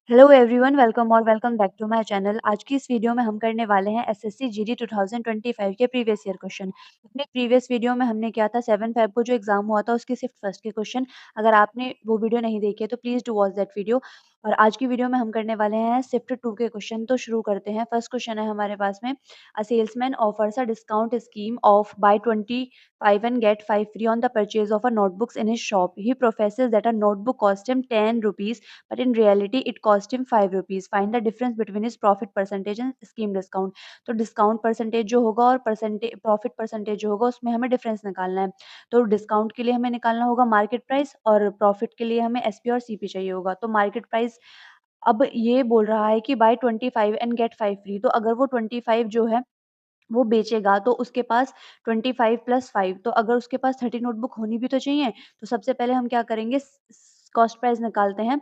Hello everyone, welcome back to my channel. आज की इस वीडियो में हम करने वाले हैं एसएससी जीडी 2025 के प्रीवियस ईयर क्वेश्चन। अपने प्रीवियस वीडियो में हमने किया था 7 फेब को जो एग्जाम हुआ था उसके सिर्फ फर्स्ट के क्वेश्चन। अगर आपने वो वीडियो नहीं देखी है तो please do watch that video. और आज की वीडियो में हम करने वाले हैं शिफ्ट 2 के क्वेश्चन। तो शुरू करते हैं। फर्स्ट क्वेश्चन है हमारे पास में, a salesman offers a discount scheme of buy 25 and get 5 free on the purchase of a notebooks in his shop. He professes that a notebook cost him 10 rupees, but in reality it cost him 5 rupees. Find the difference between his profit percentage and scheme discount. तो discount percentage जो होगा और percentage profit percentage जो होगा उसमें हमें difference निकालना है। तो डिस्काउंट के लिए हमें निकालना होगा मार्केट प्राइस और प्रॉफिट के लिए हमें एसपी और सीपी चाहिए होगा। तो मार्केट प्राइस अब ये बोल रहा है कि बाय 25 एंड गेट 5 फ्री। तो अगर वो 25 जो है वो बेचेगा तो उसके पास 25 प्लस 5, तो अगर उसके पास 30 नोटबुक होनी भी तो चाहिए। तो सबसे पहले हम क्या करेंगे, कॉस्ट प्राइस निकालते हैं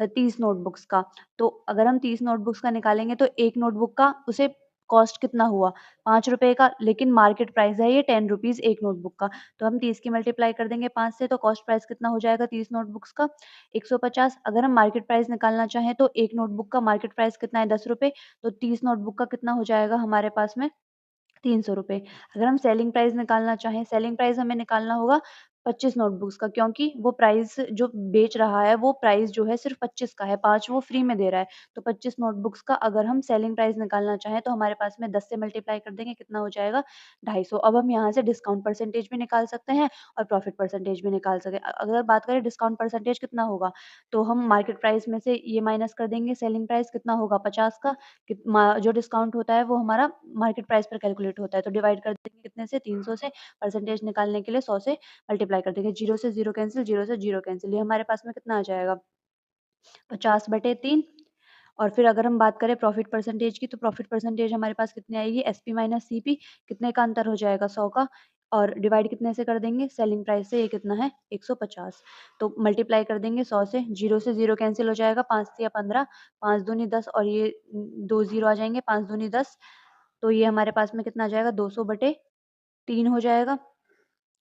30 नोटबुक्स का। तो अगर हम 30 नोटबुक्स का निकालेंगे तो एक नोटबुक का उसे कॉस्ट कितना हुआ, 5 रुपए का, लेकिन मार्केट प्राइस है ये 10 रुपीज एक नोटबुक का। तो हम 30 की मल्टीप्लाई कर देंगे 5 से, तो कॉस्ट प्राइस कितना हो जाएगा 30 नोटबुक्स का, 150। अगर हम मार्केट प्राइस निकालना चाहें तो एक नोटबुक का मार्केट प्राइस कितना है 10 रुपए, तो 30 नोटबुक का कितना हो जाएगा हमारे पास में 300 रुपए। अगर हम सेलिंग प्राइस निकालना चाहें, सेलिंग प्राइस हमें निकालना होगा 25 नोटबुक्स का, क्योंकि वो प्राइस जो बेच रहा है वो प्राइस जो है सिर्फ 25 का है, 5 वो फ्री में दे रहा है। तो 25 नोटबुक्स का अगर हम सेलिंग प्राइस निकालना चाहें तो हमारे पास में 10 से मल्टीप्लाई कर देंगे, कितना हो जाएगा 250। अब हम यहाँ से डिस्काउंट परसेंटेज भी निकाल सकते हैं और प्रॉफिट परसेंटेज भी निकाल सकते हैं। अगर बात करें डिस्काउंट परसेंटेज कितना होगा, तो हम मार्केट प्राइस में से ये माइनस कर देंगे, सेलिंग प्राइस कितना होगा 50 का, जो डिस्काउंट होता है वो हमारा मार्केट प्राइस पर कैलकुलेट होता है। तो डिवाइड कर देंगे कितने से, 300 से। परसेंटेज निकालने के लिए 100 से मल्टीप्लाई कर देंगे। 0 से 0 कैंसिल, 0 से 0 कैंसिल, ये हमारे पास में कितना आ जाएगा 50/3। और फिर अगर हम बात करें प्रॉफिट परसेंटेज की, तो प्रॉफिट परसेंटेज हमारे पास कितनी आएगी, एसपी माइनस सीपी, कितने का अंतर हो जाएगा 100 का, और डिवाइड कितने से कर देंगे, सेलिंग प्राइस से, ये कितना है 150। तो मल्टीप्लाई कर देंगे 100 से, 0 से 0 कैंसिल हो जाएगा, 5 से या 15, 5 दूनी 10, और ये 2 0 आ जाएंगे, 5 दूनी 10। तो ये हमारे पास में कितना आ जाएगा 200/3 हो जाएगा।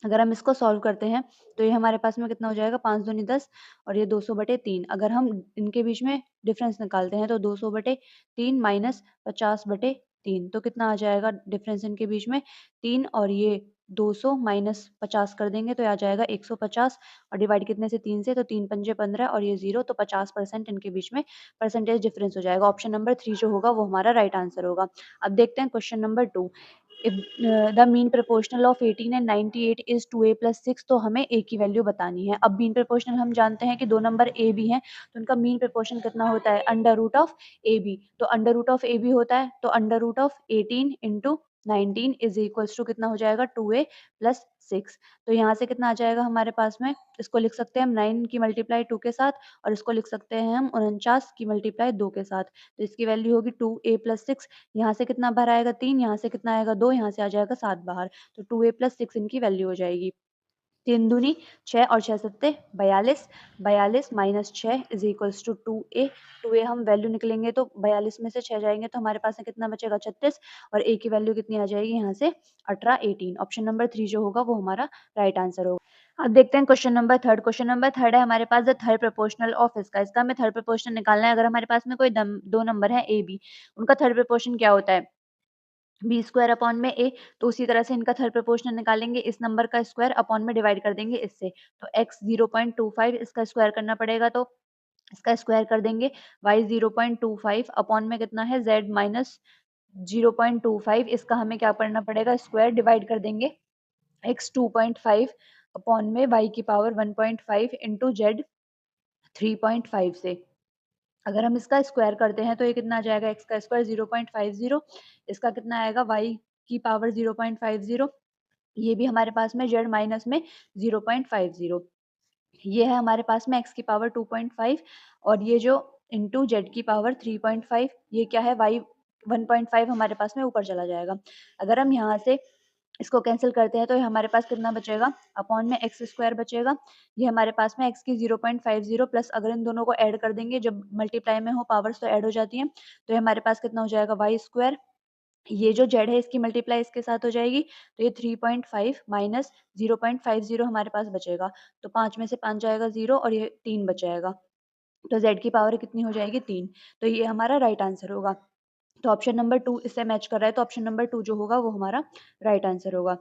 अगर हम इसको सॉल्व करते हैं तो ये हमारे पास में कितना हो जाएगा, 5 दूनी 10 और ये 200/3। अगर हम इनके बीच में डिफरेंस निकालते हैं तो 200/3 माइनस 50/3, तो कितना आ जाएगा डिफरेंस इनके बीच में 3, और ये 200 माइनस 50 कर देंगे तो आ जाएगा 150, और डिवाइड कितने से 3 से, तो 3 पंजे 15 और ये 0, तो 50% इनके बीच में परसेंटेज डिफरेंस हो जाएगा। ऑप्शन नंबर 3 जो होगा वो हमारा राइट आंसर होगा। अब देखते हैं question number 2। If the mean proportional of 18 and 98 is 2a plus 6, तो हमें a की वैल्यू बतानी है। अब मीन प्रोपोर्शनल हम जानते हैं कि दो नंबर a भी हैं, तो उनका मीन प्रोपोर्शन कितना होता है, under root of A B. तो under root of A B होता है, तो under root of 18 into 19 is equals to कितना हो जाएगा 2a प्लस 6। तो यहाँ से कितना आ जाएगा हमारे पास में, इसको लिख सकते हैं हम 9 की मल्टीप्लाई 2 के साथ, और इसको लिख सकते हैं हम 49 की मल्टीप्लाई 2 के साथ। तो इसकी वैल्यू होगी 2a प्लस 6। यहाँ से कितना बाहर आएगा 3, यहाँ से कितना आएगा 2, यहाँ से आ जाएगा 7 बाहर। तो 2a प्लस 6 इनकी वैल्यू हो जाएगी। 3 दूनी 6 और 6 सत्ते 42, 42 minus 6 is equals to 2a। 2a हम वैल्यू निकलेंगे तो 42 में से 6 जाएंगे तो हमारे पास में कितना बचेगा 36, और a की वैल्यू कितनी आ जाएगी यहाँ से 18, 18। ऑप्शन नंबर 3 जो होगा वो हमारा राइट आंसर होगा। अब देखते हैं question number third. Question number third है हमारे पास, द थर्ड प्रोपोर्शनल ऑफ इसका हमें थर्ड प्रोपोर्शनल निकालना है। अगर हमारे पास में कोई दो नंबर है ए बी, उनका थर्ड प्रोपोर्शन क्या होता है, बी स्क्वायर अपॉन में ए। तो उसी तरह से इनका थर्ड प्रोपोर्शनल निकालेंगे, इस नंबर का स्क्वायर अपॉन में डिवाइड कर देंगे इससे। तो x 0.25 इसका स्क्वायर करना पड़ेगा, तो इसका स्क्वायर कर देंगे। y 0.25 अपॉन में कितना है z माइनस 0.25, इसका हमें क्या करना पड़ेगा, स्क्वायर डिवाइड कर देंगे x 2.5 अपॉन में y की पावर 1.5 इंटू z 3.5 से। अगर हम इसका स्क्वायर करते हैं तो ये कितना आ जाएगा, x का स्क्वायर 0.50, इसका कितना आएगा y की पावर 0.50, ये भी हमारे पास में z माइनस में 0.50, ये है हमारे पास में x की पावर 2.5, और ये जो इंटू z की पावर 3.5, ये क्या है y 1.5 हमारे पास में ऊपर चला जाएगा। अगर हम यहाँ से इसको कैंसिल करते हैं तो हमारे पास कितना बचेगा, अपॉन में एक्स स्क्वायर बचेगा। ये हमारे पास में एक्स की 0.50 प्लस, अगर इन दोनों को ऐड कर देंगे, जब मल्टीप्लाई में हो पावर्स तो ऐड हो जाती हैं, तो ये हमारे पास कितना हो जाएगा वाई स्क्वायर। ये जो जेड है इसकी मल्टीप्लाई इसके साथ हो जाएगी, तो ये 3.5 माइनस 0.50 हमारे पास बचेगा। तो 5 में से 5 जाएगा 0 और ये 3 बच जाएगा। तो z की पावर कितनी हो जाएगी 3। तो ये हमारा राइट आंसर होगा। तो ऑप्शन नंबर 2 इससे मैच कर रहा है, तो ऑप्शन नंबर 2 जो होगा वो हमारा राइट आंसर होगा।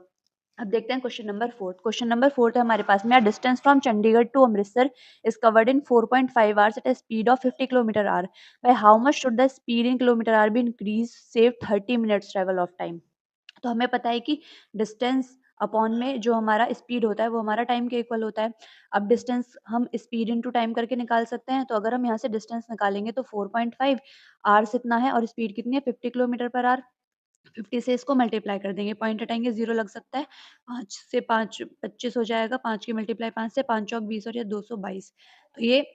अब देखते हैं क्वेश्चन नंबर 4। क्वेश्चन नंबर 4 है हमारे पास में, distance from Chandigarh to Amritsar is covered in 4.5 hours at a speed of 50 kilometre hour. By how much should the speed in kilometre hour be increase save 30 minutes travel of time. तो हमें पता है कि distance upon में जो हमारा speed होता है वो हमारा टाइम के इक्वल होता है। अब डिस्टेंस हम स्पीड इनटू टाइम करके निकाल सकते हैं, तो अगर हम यहाँ से डिस्टेंस निकालेंगे तो 4.5 आवर्स इतना है और स्पीड कितनी है 50 किलोमीटर पर आवर। 50 से इसको मल्टीप्लाई कर देंगे, पॉइंट हटाएँगे 0 लग सकता है, 5 से 5 25 हो जाएगा, 5 की मल्टीप्लाई 5 से 5 चौक 20 और ये 222। तो ये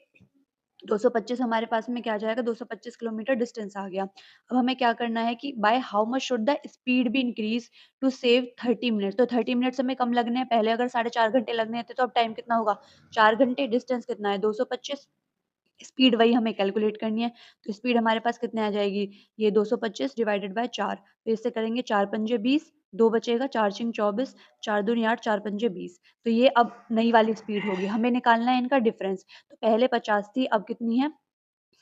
225 हमारे पास में क्या आ जाएगा, 225 किलोमीटर डिस्टेंस आ गया। अब हमें क्या करना है कि by how much should the speed be increase to save 30 minutes. तो 30 मिनट्स हमें कम लगने हैं, पहले अगर 4.5 घंटे लगने थे तो अब टाइम कितना होगा 4 घंटे, डिस्टेंस कितना है 225, स्पीड वही हमें कैलकुलेट करनी है। तो स्पीड हमारे पास कितने आ जाएगी, ये 225 डिवाइडेड बाय 4, तो इससे करेंगे 4 पंजे 20, 2 बचेगा, 4 छिंग 24, 4 दूनी 8, 4 पंजे 20। तो ये अब नई वाली स्पीड होगी, हमें निकालना है इनका डिफरेंस। तो पहले 50 थी, अब कितनी है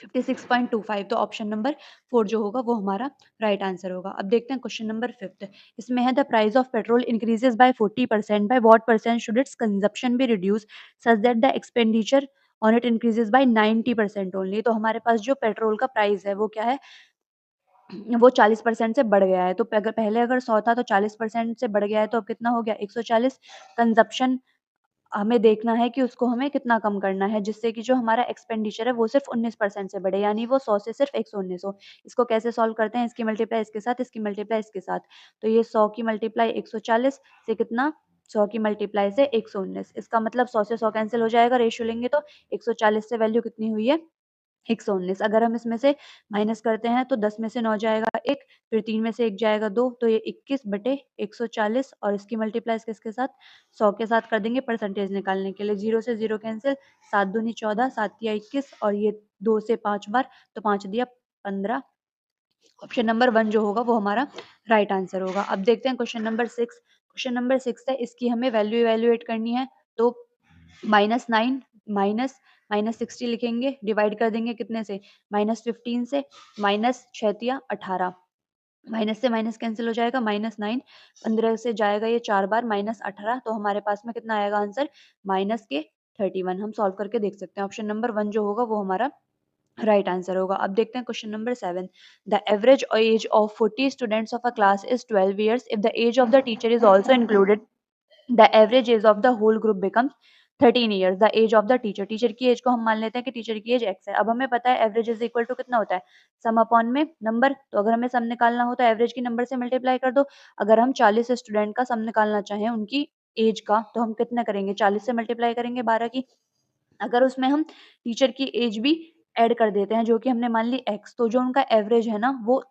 56.25। तो ऑप्शन नंबर 4 जो होगा वो हमारा राइट आंसर होगा। अब देखते हैं क्वेश्चन नंबर 5। इसमें है the price of petrol increases by 40%, by what percent should it's consumption be reduce such that the expenditure on it increases by 90% only. तो हमारे पास जो पेट्रोल का प्राइस है वो क्या है, वो 40% से बढ़ गया है। तो पहले अगर 100 था तो 40% से बढ़ गया है, तो अब कितना हो गया 140। कंजप्शन हमें देखना है कि उसको हमें कितना कम करना है, जिससे कि जो हमारा एक्सपेंडिचर है वो सिर्फ 19% से बढ़े, यानी वो 100 से सिर्फ 119 हो। इसको कैसे सॉल्व करते हैं, इसकी मल्टीप्लाई इसके साथ, इसकी मल्टीप्लाई इसके साथ। तो ये 100 की मल्टीप्लाई 140 से कितना, 100 की मल्टीप्लाई से 119। इसका मतलब 100 से 100 कैंसिल हो जाएगा, रेशियो लेंगे तो 140 से वैल्यू कितनी हुई है 119। अगर हम इसमें से माइनस करते हैं तो 10 में से 9 जाएगा 1, फिर 3 में से 1 जाएगा 2, तो ये 21/140 और इसकी मल्टीप्लाई किसके साथ 100 के साथ कर देंगे परसेंटेज निकालने के लिए। 0 से 0 कैंसिल, 7 दूनी 14, 7 तिया 21 और ये 2 से 5 बार, तो 5 दिया 15। ऑप्शन नंबर 1 जो होगा वो हमारा राइट आंसर होगा। अब देखते हैं क्वेश्चन नंबर 6। क्वेश्चन नंबर 6 है, इसकी हमें वैल्यू इवैल्यूएट करनी है। तो -9 माइनस माइनस 60 लिखेंगे, डिवाइड कर देंगे कितने से -15 से, माइनस 6 तिया 18, माइनस से माइनस कैंसिल हो जाएगा, -9, 15 से जाएगा ये 4 बार, -18। तो हमारे पास में कितना आएगा आंसर माइनस के 31। हम सॉल्व करके देख सकते हैं, ऑप्शन नंबर 1 जो होगा वो हमारा राइट आंसर होगा। अब देखते हैं question number 7। The average age of 40 students of a class is 12 years if the age of the teacher is also included, the average age of the whole group becomes 13 years. The age of the teacher, teacher की age को हम मान लेते हैं कि teacher की as x है। अब हमें पता है एवरेज इज इक्वल टू कितना होता है, सम अपॉन में नंबर। तो अगर हमें सम निकालना हो तो एवरेज की नंबर से मल्टीप्लाई कर दो। अगर हम 40 स्टूडेंट का सम निकालना चाहें उनकी एज का, तो हम कितना करेंगे 40 से मल्टीप्लाई करेंगे 12 की। अगर उसमें हम टीचर की एज भी ऐड कर देते हैं जो कि हमने मान ली x, तो जो उनका एवरेज है ना वो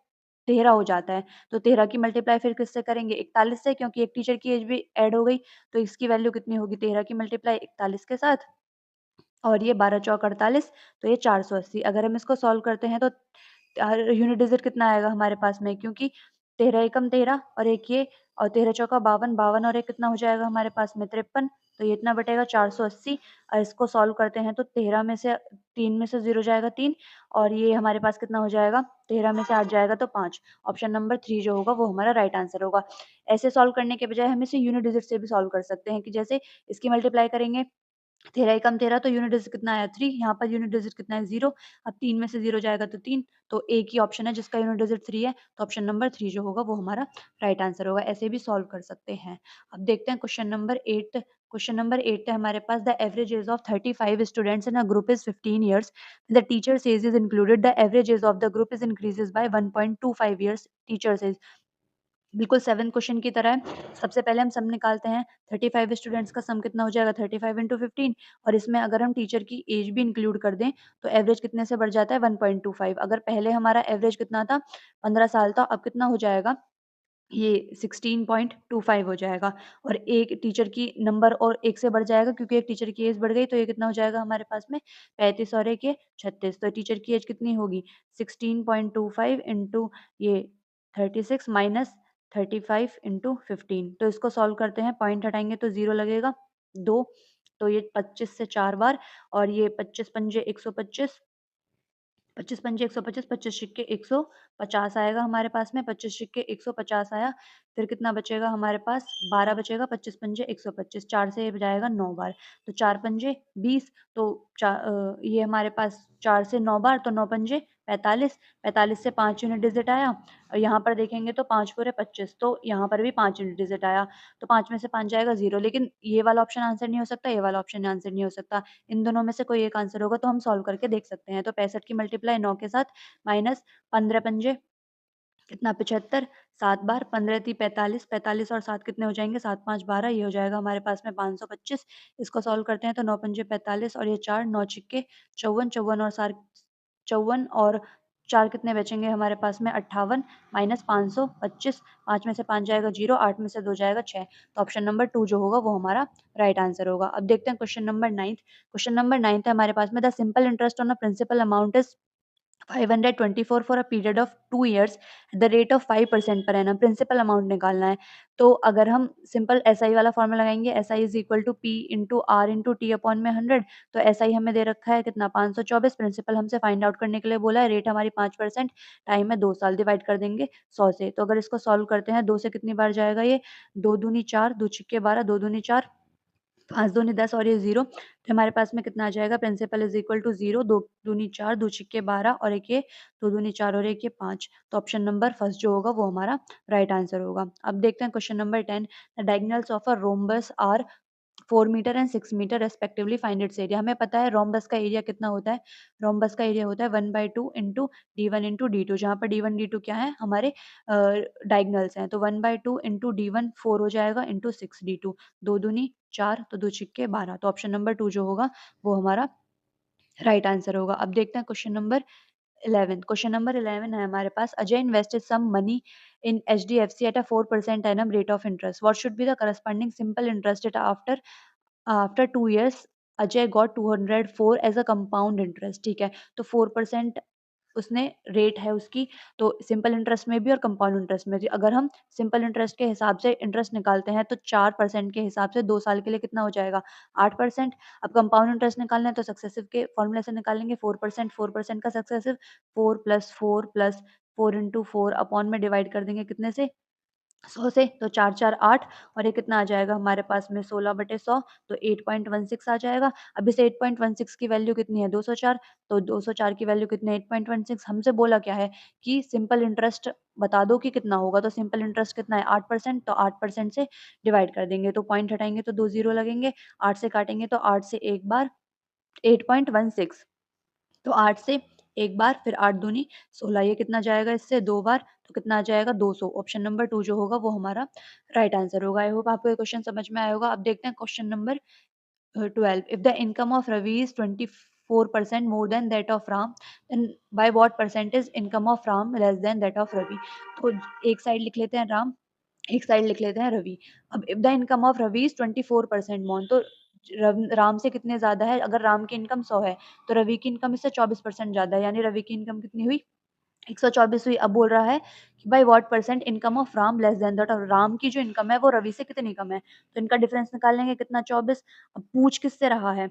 13 हो जाता है। तो 13 की मल्टीप्लाई फिर किससे करेंगे 41 से, क्योंकि एक टीचर की एज भी ऐड हो गई। तो इसकी वैल्यू कितनी होगी 13 की मल्टीप्लाई 41 के साथ, और ये 12 चौक 48, तो ये 480। अगर हम इसको सॉल्व करते हैं तो यूनिट डिजिट कितना आएगा हमारे पास में, क्योंकि 13 एकम 13 और एक ये, और 13 चौका 52, 52 और एक कितना हो जाएगा हमारे पास में 53। तो ये इतना बटेगा 480। और इसको सॉल्व करते हैं तो 13 में से 3 में से 0 जाएगा 3, और ये हमारे पास कितना हो जाएगा 13 में से 8 जाएगा तो 5। ऑप्शन नंबर 3 जो होगा वो हमारा राइट आंसर होगा। ऐसे सॉल्व करने के बजाय हम इसे यूनिट डिजिट से भी सॉल्व कर सकते हैं, कि जैसे इसकी मल्टीप्लाई करेंगे 13 एकम 13, तो यूनिट डिजिट कितना आया 3, यहाँ पर यूनिट डिजिट कितना है 0। अब 3 में से 0 जाएगा तो 3, तो एक ही ऑप्शन है जिसका यूनिट डिजिट 3 है। तो ऑप्शन नंबर 3 जो होगा वो हमारा राइट आंसर होगा। ऐसे भी सॉल्व कर सकते हैं। अब देखते हैं क्वेश्चन नंबर 8। क्वेश्चन नंबर 8 है हमारे पास, the average age of 35 students in a group is 15 years, the teachers age is included, the average age of the group is increases by 1.25 years, teachers age. बिल्कुल 7 question की तरह है। सबसे पहले हम सम निकालते हैं। 35 स्टूडेंट्स का सम कितना हो जाएगा 35 इंटू 15, और इसमें अगर हम टीचर की एज भी इंक्लूड कर दें तो एवरेज कितने से बढ़ जाता है 1.25। अगर पहले हमारा एवरेज कितना था 15 साल था, अब कितना हो जाएगा ये 16.25 हो जाएगा। और एक टीचर की नंबर और एक से बढ़ जाएगा, क्योंकि एक टीचर की एज बढ़ गई, तो ये कितना हो जाएगा हमारे पास में 35 और एक ये 36। तो टीचर की एज कितनी होगी 16.25 इंटू ये 36 माइनस 35 इंटू 15। तो इसको सॉल्व करते हैं, पॉइंट हटाएंगे तो 0 लगेगा 2, तो ये 25 से 4 बार और ये 25 पंजे 125, 25 पंजे 125, 25 सिक्के 150 आएगा हमारे पास में, 25 सिक्के 150 आया। फिर कितना बचेगा हमारे पास, 12 बचेगा, 25 पंजे 125, 4 से ये जाएगा 9 बार, तो 4 पंजे 20, तो ये हमारे पास 4 से 9 बार, तो 9 पंजे 45, 45 से 5 यूनिट डिजिट आया। और यहाँ पर देखेंगे तो 5 पूरे 25, तो यहाँ पर भी 5 यूनिट डिजिट आया, तो 5 में से 5 जाएगा 0, लेकिन ये वाला ऑप्शन आंसर नहीं हो सकता, ये वाला ऑप्शन आंसर नहीं हो सकता। इन दोनों में से कोई एक आंसर होगा, तो हम सॉल्व करके देख सकते हैं। तो 65 की मल्टीप्लाई 9 के साथ, माइनस 15 पंजे कितना 75, 7 बार, 15 × 45, 45 और 7 कितने हो जाएंगे, 7 5 12, ये हो जाएगा हमारे पास में 525। इसको सॉल्व करते हैं तो 9 पंजे 45 और ये 4, 9 छिक्के 54, 54 और 7 54 और 4 कितने बचेंगे हमारे पास में 58, माइनस 525, 5 में से 5 जाएगा 0, 8 में से 2 जाएगा 6, तो ऑप्शन नंबर 2 जो होगा वो हमारा राइट आंसर होगा। अब देखते हैं क्वेश्चन नंबर 9। क्वेश्चन नंबर 9 है हमारे पास में, the simple interest on a principal amount is 524 for a period of 2 years the rate of 5% per annum, principal amount निकालना है। तो अगर हम सिंपल एसआई वाला फॉर्मूला लगाएंगे, SI is equal to P into R into T upon में 100, तो SI हमें दे रखा है कितना 524, प्रिंसिपल हमसे फाइंड आउट करने के लिए बोला है, रेट हमारी 5%, टाइम है 2 साल, डिवाइड कर देंगे 100 से। तो अगर इसको सॉल्व करते हैं 2 से कितनी बार जाएगा ये, 2 दूनी 4, 2 छिक्के 12, 2 दूनी 4, 5 दूनी 10 और ये 0, तो हमारे पास में कितना आ जाएगा, प्रिंसिपल इज इक्वल टू 0, 2 दूनी 4, 2 छिक्के 12 और एक ये 2 दूनी 4 और एक ये 5, तो ऑप्शन नंबर फर्स्ट जो होगा वो हमारा राइट आंसर होगा। अब देखते हैं question number 10, the diagonals of a rhombus are 4 metre and 6 metre respectively, find its area. हमें पता है रोम्बस का एरिया कितना होता है, रोम्बस का एरिया होता है 1/2 इंटू D1 इंटू D2, जहाँ पर D1 D2 क्या है, हमारे डायगनल्स हैं, तो 1/2 इंटू D1 4 हो जाएगा इंटू 6 D2, 2 दूनी 4, तो 2 छिक्के 12, तो ऑप्शन नंबर 2 जो होगा वो हमारा राइट आंसर होगा। अब देखते हैं क्वेश्चन नंबर 11। क्वेश्चन नंबर 11 है हमारे पास, Ajay invested some money in HDFC at a 4% annum rate of interest. What should be the corresponding simple interest rate after 2 years? Ajay got 204 as a compound interest, ठीक है, तो 4% उसने रेट है उसकी, तो सिंपल इंटरेस्ट में भी और कंपाउंड इंटरेस्ट में भी। अगर हम सिंपल इंटरेस्ट के हिसाब से इंटरेस्ट निकालते हैं तो 4% के हिसाब से 2 साल के लिए कितना हो जाएगा, 8%। अब कंपाउंड इंटरेस्ट निकालना है तो सक्सेसिव के फॉर्मूले से निकालेंगे, 4%, 4% का successive 4 plus 4 plus 4 into 4 upon में डिवाइड कर देंगे कितने से, 100 से, तो 4 4 8 और ये कितना आ जाएगा हमारे पास में 16/100, तो 8.16 आ जाएगा। अब इस 8.16 की वैल्यू कितनी है 204, तो 204 की वैल्यू कितनी है 8.16, हमसे बोला क्या है कि सिंपल इंटरेस्ट बता दो कि कितना होगा, तो सिंपल इंटरेस्ट कितना है 8%, तो 8% से डिवाइड कर देंगे, तो पॉइंट हटाएंगे तो 2 जीरो लगेंगे, 8 से काटेंगे तो 8 से एक बार 8.16, तो 8 से एक बार, फिर 8 दूनी 16, ये कितना जाएगा इससे 2 बार, तो कितना आ जाएगा 200, ऑप्शन नंबर 2 जो होगा वो हमारा राइट आंसर होगा। आई होप आपको ये क्वेश्चन समझ में आया होगा। अब देखते हैं question number 12, if the income of Ravi is 24% more than that of Ram, then by what percentage income of Ram less than that of Ravi. तो एक साइड लिख लेते हैं राम, एक साइड लिख लेते हैं रवि। अब if the income of Ravi is 24% more, तो राम से कितने ज्यादा है, अगर राम की इनकम 100 है तो रवि की इनकम इससे 24% ज्यादा है, यानी रवि की इनकम कितनी हुई 124 हुई। अब बोल रहा है कि by what percent income of Ram less than that, और राम की जो इनकम है वो रवि से कितनी कम है, तो इनका डिफरेंस निकाल लेंगे कितना 24। अब पूछ किससे रहा है,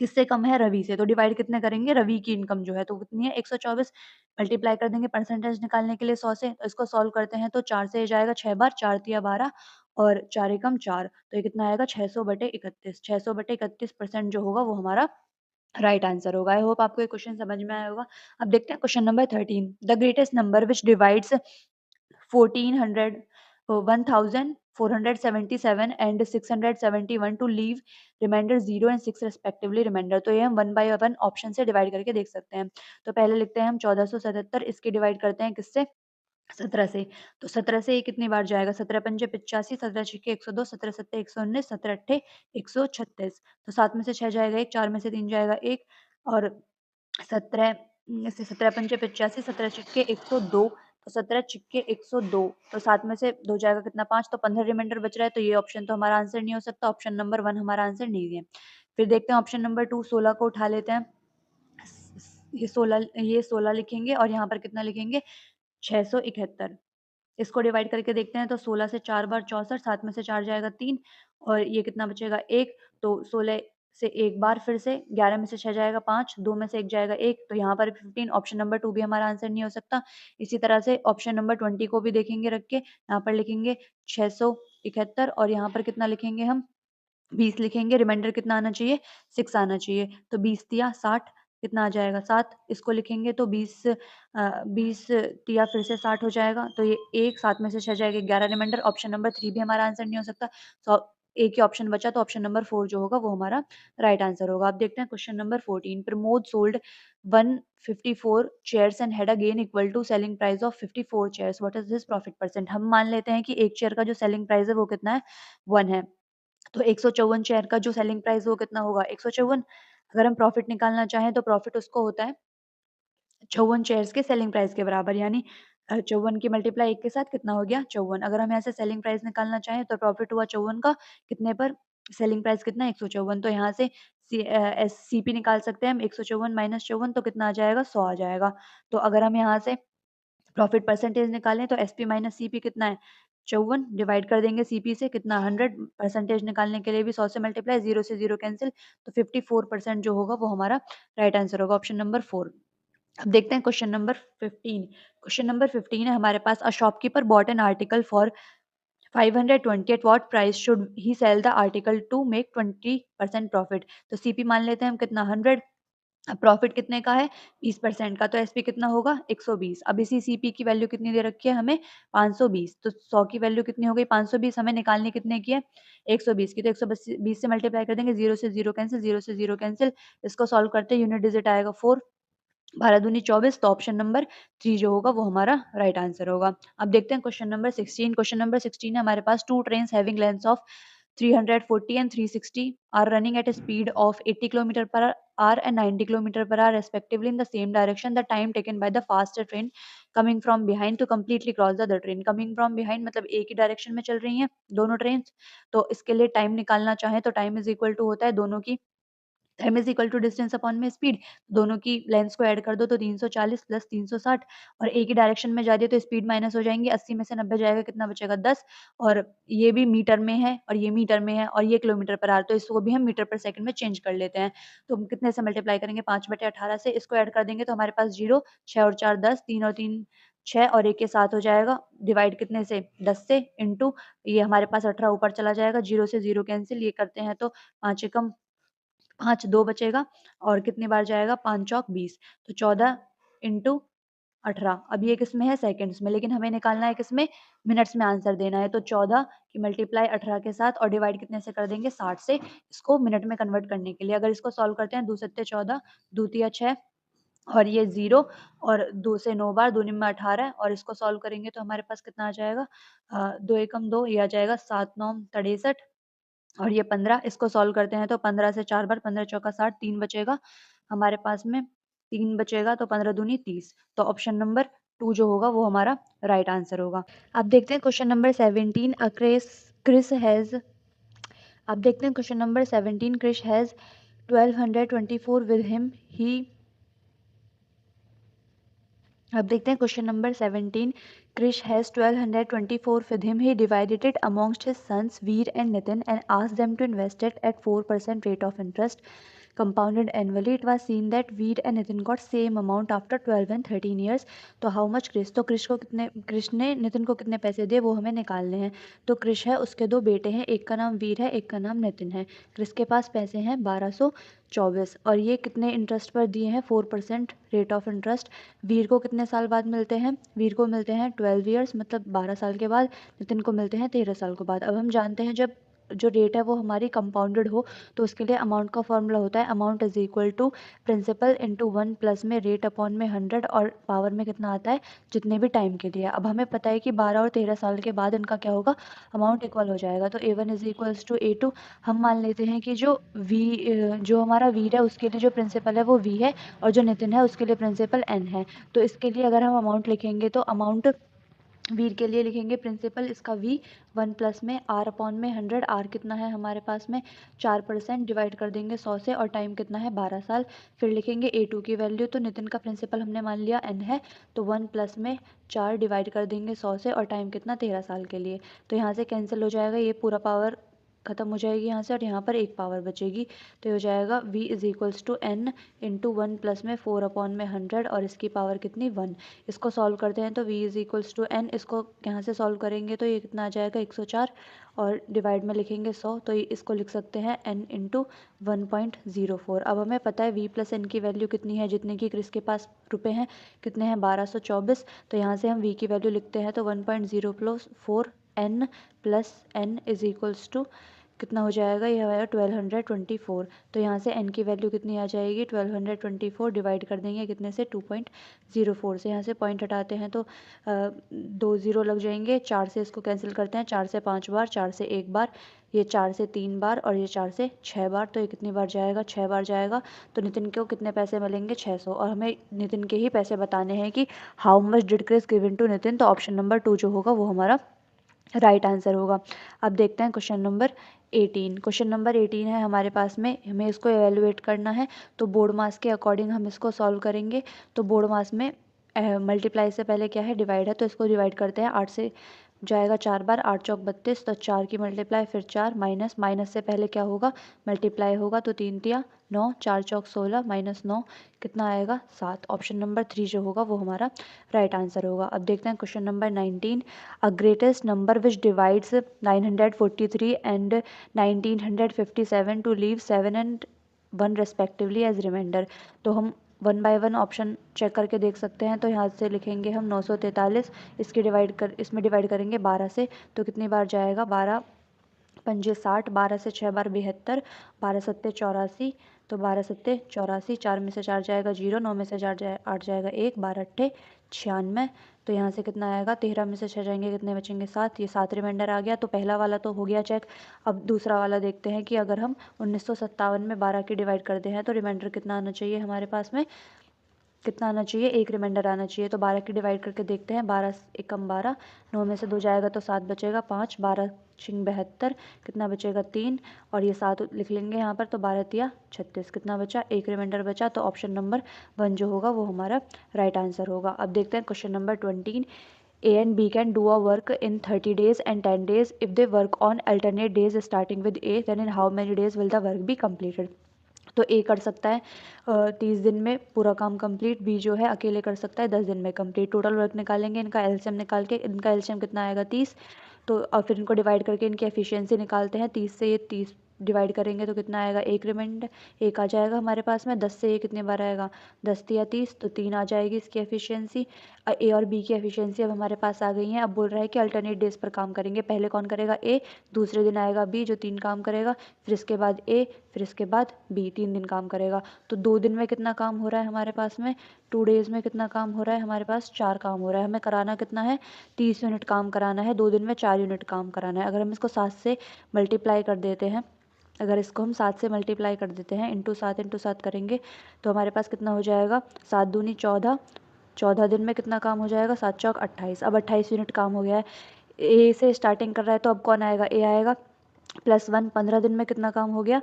किससे कम है, रवि से, तो डिवाइड कितने करेंगे, रवि की इनकम जो है तो कितनी है 124, मल्टीप्लाई कर देंगे परसेंटेज निकालने के लिए 100 से, तो इसको सॉल्व करते हैं तो 4 से ये जाएगा 6 बार, 4 तिया 12 और 4 एकम 4, तो ये कितना आएगा 600/31, 600/31% जो होगा वो हमारा राइट आंसर होगा। आई होप आपको ये क्वेश्चन समझ में आया होगा। अब देखते हैं question number 13, the greatest number which divides 1400 1477 and 671 to leave remainder 0 and 6 respectively remainder, तो ये हम 1 बाय 1 ऑप्शन से डिवाइड करके देख सकते हैं। तो पहले लिखते हैं हम 1477, इसके डिवाइड करते हैं किससे, 17 से, तो 17 से ये कितनी बार जाएगा, 17 पंजे 85, 17 छिक्के 102, 17 सत्ते 119, 17 अट्ठे 136, तो 7 में से 6 जाएगा 1, 4 में से 3 जाएगा 1 और 17 से 17 पंजे 85, 17 छिक्के 102, तो 17 छिक्के 102, तो 7 में से 2 जाएगा कितना 5, तो 15 रिमाइंडर बच रहा है, तो ये ऑप्शन तो हमारा आंसर नहीं हो सकता, ऑप्शन नंबर 1 हमारा आंसर नहीं है। फिर देखते हैं ऑप्शन नंबर 2, 16 को उठा लेते हैं, ये 16 लिखेंगे और यहाँ पर कितना लिखेंगे 671, इसको डिवाइड करके देखते हैं तो 16 से 4 बार 64, 7 में से 4 जाएगा 3 और ये कितना बचेगा 1, तो 16 से एक बार फिर से 11 में से 6 जाएगा 5, 2 में से 1 जाएगा 1, तो यहाँ पर 15 ऑप्शन नंबर 2 भी हमारा आंसर नहीं हो सकता। इसी तरह से ऑप्शन नंबर 20 को भी देखेंगे रख के, यहाँ पर लिखेंगे 671 और यहाँ पर कितना लिखेंगे हम 20 लिखेंगे, रिमाइंडर कितना आना चाहिए 6 आना चाहिए, तो 20 तिया 60 कितना आ जाएगा 7, इसको लिखेंगे तो 20 तिया फिर से 60 हो जाएगा, तो ये 1 7 में से 6 जाएगा 11, रिमाइंडर ऑप्शन नंबर 3 भी हमारा आंसर नहीं हो सकता। सो एक ही ऑप्शन बचा, तो ऑप्शन नंबर 4 जो होगा वो हमारा राइट आंसर होगा। अब देखते हैं question number 14। Pramod sold 154 chairs and had a gain equal to selling price of 54 chairs, what is this profit percent. हम मान लेते हैं कि एक चेयर का जो सेलिंग प्राइस है वो कितना है 1 है, तो 154 शेयर का जो सेलिंग प्राइस वो कितना होगा 154। अगर हम प्रॉफिट निकालना चाहें तो प्रॉफिट उसको होता है 54 शेयर्स के सेलिंग प्राइस के बराबर, यानी 54 की मल्टीप्लाई 1 के साथ कितना हो गया 54। अगर हम यहाँ से सेलिंग प्राइस निकालना चाहें तो प्रॉफिट हुआ 54 का, कितने पर सेलिंग प्राइस कितना 154, तो यहाँ से सीपी निकाल सकते हैं हम 154 माइनस 54, तो कितना आ जाएगा 100 आ जाएगा। तो अगर हम यहाँ से प्रॉफिट परसेंटेज निकालें तो एसपी माइनस सीपी कितना है 54, डिवाइड कर देंगे सीपी से कितना 100, परसेंटेज निकालने के लिए भी 100 से मल्टीप्लाई, 0 से 0 कैंसिल, तो 54% जो होगा वो हमारा राइट आंसर होगा, ऑप्शन नंबर 4। अब देखते हैं क्वेश्चन नंबर 15। क्वेश्चन नंबर 15 है हमारे पास, a shopkeeper bought an article for 520, at what price should he sell the article to make 20% profit. तो सीपी मान लेते हैं हम कितना 100, अब प्रॉफिट कितने का है 20% का, तो एसपी कितना होगा 120। अब इसी सीपी की वैल्यू कितनी दे रखी है हमें 520, तो 100 की वैल्यू कितनी हो गई 520, हमें निकालनी कितने की है 120 की, तो 120 से मल्टीप्लाई कर देंगे, 0 से 0 कैंसिल, 0 से 0 कैंसिल, इसको सॉल्व करते हैं यूनिट डिजिट आएगा 4, 12 दूनी 24, तो ऑप्शन नंबर 3 जो होगा वो हमारा राइट आंसर होगा। अब देखते हैं क्वेश्चन नंबर 16। क्वेश्चन नंबर 16 है हमारे पास, two trains having lengths of 340 and 360 are running at a speed of 80 km per hour and 90 km per hour respectively in the same direction. The time taken by the faster train coming from behind to completely cross the other train. Coming from behind मतलब एक ही direction में चल रही हैं दोनों train, तो इसके लिए टाइम निकालना चाहें तो टाइम इज इक्वल टू होता है दोनों की, time is equal to distance upon में स्पीड, दोनों की लेंथ्स को ऐड कर दो तो 340 प्लस 360, और एक ही डायरेक्शन में जा रही है तो स्पीड माइनस हो जाएंगी, 80 में से 90 जाएगा कितना बचेगा 10, और ये भी मीटर में है और ये मीटर में है और ये किलोमीटर पर आवर, तो इसको भी हम मीटर पर सेकंड में चेंज कर लेते हैं। तो हम कितने से मल्टीप्लाई करेंगे 5/18 से, इसको ऐड कर देंगे तो हमारे पास 0, 6 और 4 10, 3 और 3 6 और 1 के साथ हो जाएगा, डिवाइड कितने से 10 से, इंटू ये हमारे पास 18 ऊपर चला जाएगा, 0 से 0 कैंसिल, ये करते हैं तो 5 एकम 5 2 बचेगा, और कितनी बार जाएगा 5 चौक 20, तो 14 इंटू 18। अब ये किस में है सेकंड्स में, लेकिन हमें निकालना है किसमें मिनट्स में आंसर देना है, तो 14 की मल्टीप्लाई 18 के साथ और डिवाइड कितने से कर देंगे 60 से, इसको मिनट में कन्वर्ट करने के लिए। अगर इसको सॉल्व करते हैं 2 सत्ते 14, 2 तिया 6 और ये 0, और 2 से 9 बार, 2 निम्न 18, और इसको सॉल्व करेंगे तो हमारे पास कितना आ जाएगा 2 एकम 2, ये आ जाएगा 7 9 63, और ये 15, इसको सॉल्व करते हैं तो 15 से 4 बार, 15 चौका 60, 3 बचेगा हमारे पास में, 3 बचेगा तो 15 दूनी 30, तो ऑप्शन नंबर 2 जो होगा वो हमारा राइट आंसर होगा। अब देखते हैं क्वेश्चन नंबर 17, क्रिस हैज अब देखते हैं question number 17, Krish has 1224 with him ही अब देखते हैं question number 17, Krish has 1224 with him. He divided it amongst his sons Veer and Nitin and asked them to invest it at 4% rate of interest compounded annually. It was seen that Veer and Nitin got same amount after 12 and 13 years. तो how much Krish, तो Krish ने नितिन को कितने पैसे दिए वो हमें निकालने हैं। तो Krish है, उसके 2 बेटे हैं, एक का नाम वीर है, एक का नाम नितिन है। Krish के पास पैसे हैं 1224, और ये कितने इंटरेस्ट पर दिए हैं 4% रेट ऑफ इंटरेस्ट। वीर को कितने साल बाद मिलते हैं, वीर को मिलते हैं 12 ईयर्स मतलब 12 साल के बाद, नितिन को मिलते हैं 13 साल के बाद। अब हम जानते हैं जब जो रेट है वो हमारी कंपाउंडेड हो तो उसके लिए अमाउंट का फॉर्मूला होता है amount is equal to principal into 1 plus में रेट अपॉन में 100 और पावर में कितना आता है जितने भी टाइम के लिए। अब हमें पता है कि 12 और 13 साल के बाद इनका क्या होगा अमाउंट इक्वल हो जाएगा, तो A1 is equals to A2। हम मान लेते हैं कि जो हमारा वीर है उसके लिए जो प्रिंसिपल है वो V है और जो नितिन है उसके लिए प्रिंसिपल N है। तो इसके लिए अगर हम अमाउंट लिखेंगे तो अमाउंट वीर के लिए लिखेंगे प्रिंसिपल इसका V 1 प्लस में R अपॉन में 100, R कितना है हमारे पास में 4%, डिवाइड कर देंगे 100 से, और टाइम कितना है 12 साल। फिर लिखेंगे A2 की वैल्यू, तो नितिन का प्रिंसिपल हमने मान लिया N है, तो 1 प्लस में 4 डिवाइड कर देंगे 100 से, और टाइम कितना 13 साल के लिए। तो यहाँ से कैंसिल हो जाएगा ये पूरा पावर खत्म हो जाएगी यहाँ से और यहाँ पर एक पावर बचेगी। तो ये हो जाएगा v is equals to n into 1 plus में 4/100 और इसकी पावर कितनी 1। इसको सॉल्व करते हैं तो v is equals to n, इसको यहाँ से सॉल्व करेंगे तो ये कितना आ जाएगा 104 और डिवाइड में लिखेंगे 100, तो इसको लिख सकते हैं n इंटू 1.04। अब हमें पता है v प्लस एन की वैल्यू कितनी है, जितने की क्रिस के पास रुपए हैं कितने हैं 1224। तो यहाँ से हम v की वैल्यू लिखते हैं तो 1.04 n plus n is equals to कितना हो जाएगा, ये आएगा 1224। तो यहाँ से n की वैल्यू कितनी आ जाएगी 1224 डिवाइड कर देंगे कितने से 2.04 से, यहाँ से पॉइंट हटाते हैं तो 2 ज़ीरो लग जाएंगे। 4 से इसको कैंसिल करते हैं, 4 से 5 बार, 4 से 1 बार, ये 4 से 3 बार और ये 4 से 6 बार। तो ये कितनी बार जाएगा 6 बार जाएगा। तो नितिन को कितने पैसे मिलेंगे 600 और हमें नितिन के ही पैसे बताने हैं कि how much did Krish given to Nitin. तो ऑप्शन नंबर 2 जो होगा वो हमारा राइट आंसर होगा। अब देखते हैं क्वेश्चन नंबर 18। क्वेश्चन नंबर 18 है हमारे पास में, हमें इसको एवेलुएट करना है। तो बोर्ड मास के अकॉर्डिंग हम इसको सॉल्व करेंगे। तो बोर्ड मास में मल्टीप्लाई से पहले क्या है डिवाइड है, तो इसको डिवाइड करते हैं। 8 से जाएगा 4 बार, 8 चौक 32, तो 4 की मल्टीप्लाई फिर 4 माइनस, माइनस से पहले क्या होगा मल्टीप्लाई होगा, तो 3 तिया 9, 4 चौक 16 माइनस 9 कितना आएगा 7। ऑप्शन नंबर 3 जो होगा वो हमारा राइट आंसर होगा। अब देखते हैं question number 19। A greatest number which divides 943 and 1957 to leave 7 and 1 respectively as remainder. तो हम 1 बाय 1 ऑप्शन चेक करके देख सकते हैं। तो यहाँ से लिखेंगे हम 943, इसमें डिवाइड करेंगे 12 से, तो कितनी बार जाएगा 12 पंजे 60, 12 से 6 बार 72, 12 सत्ते 84, तो 12 सत्ते 84, 4 में से 4 जाएगा 0, 9 में से 4 8 जाएगा 1, 12 अट्ठे 96। तो यहाँ से कितना आएगा 13 में से 6 जाएंगे कितने बचेंगे 7, ये 7 रिमाइंडर आ गया। तो पहला वाला तो हो गया चेक। अब दूसरा वाला देखते हैं कि अगर हम 1957 में 12 की डिवाइड करते हैं तो रिमाइंडर कितना आना चाहिए हमारे पास में, कितना आना चाहिए, एक रिमाइंडर आना चाहिए। तो 12 की डिवाइड करके देखते हैं, 12 एकम 12, 9 में से 2 जाएगा तो 7 बचेगा 5, 12 छिंग 72, कितना बचेगा 3 और ये 7 लिख लेंगे यहाँ पर, तो 12 तिया 36, कितना बचा एक रिमाइंडर बचा। तो ऑप्शन नंबर 1 जो होगा वो हमारा राइट आंसर होगा। अब देखते हैं question number 20। A and B can do a work in 30 days and 10 days. If they work on alternate days starting with A, then in how many days will the work be completed? तो ए कर सकता है 30 दिन में पूरा काम complete, B जो है अकेले कर सकता है 10 दिन में कंप्लीट। टोटल वर्क निकालेंगे, इनका एलसीएम निकाल के, इनका एलसीएम कितना आएगा 30, तो और फिर इनको डिवाइड करके इनकी एफिशिएंसी निकालते हैं। 30 से ये 30 डिवाइड करेंगे तो कितना आएगा एक रिमाइंडर, एक आ जाएगा हमारे पास में। 10 से ये कितने बार आएगा 10 या 30, तो 3 आ जाएगी इसकी एफिशिएंसी। ए और बी की एफिशिएंसी अब हमारे पास आ गई है। अब बोल रहा है कि अल्टरनेट डेज पर काम करेंगे, पहले कौन करेगा ए, दूसरे दिन आएगा बी जो 3 काम करेगा, फिर इसके बाद ए, फिर इसके बाद बी 3 दिन काम करेगा। तो 2 दिन में कितना काम हो रहा है हमारे पास में, 2 डेज में कितना काम हो रहा है हमारे पास 4 काम हो रहा है। हमें कराना कितना है 30 यूनिट काम कराना है, 2 दिन में 4 यूनिट काम कराना है। अगर हम इसको 7 से मल्टीप्लाई कर देते हैं, अगर इसको हम 7 से मल्टीप्लाई कर देते हैं, इंटू 7 करेंगे तो हमारे पास कितना हो जाएगा 7 दूनी 14, 14 दिन में कितना काम हो जाएगा 7 चौक 28। अब 28 यूनिट काम हो गया है। ए से स्टार्टिंग कर रहा है तो अब कौन आएगा ए आएगा +1, 15 दिन में कितना काम हो गया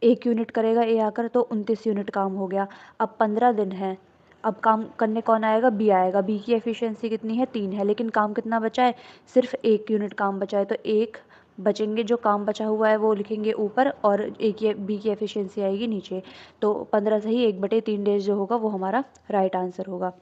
1 यूनिट करेगा ए आकर, तो 29 यूनिट काम हो गया। अब 15 दिन है, अब काम करने कौन आएगा बी आएगा। बी की एफिशिएंसी कितनी है 3 है, लेकिन काम कितना बचा है सिर्फ 1 यूनिट काम बचा है, तो 1 बचेंगे, जो काम बचा हुआ है वो लिखेंगे ऊपर और एक ये बी की एफिशिएंसी आएगी नीचे। तो 15 से ही 1/3 डेज जो होगा वो हमारा राइट आंसर होगा।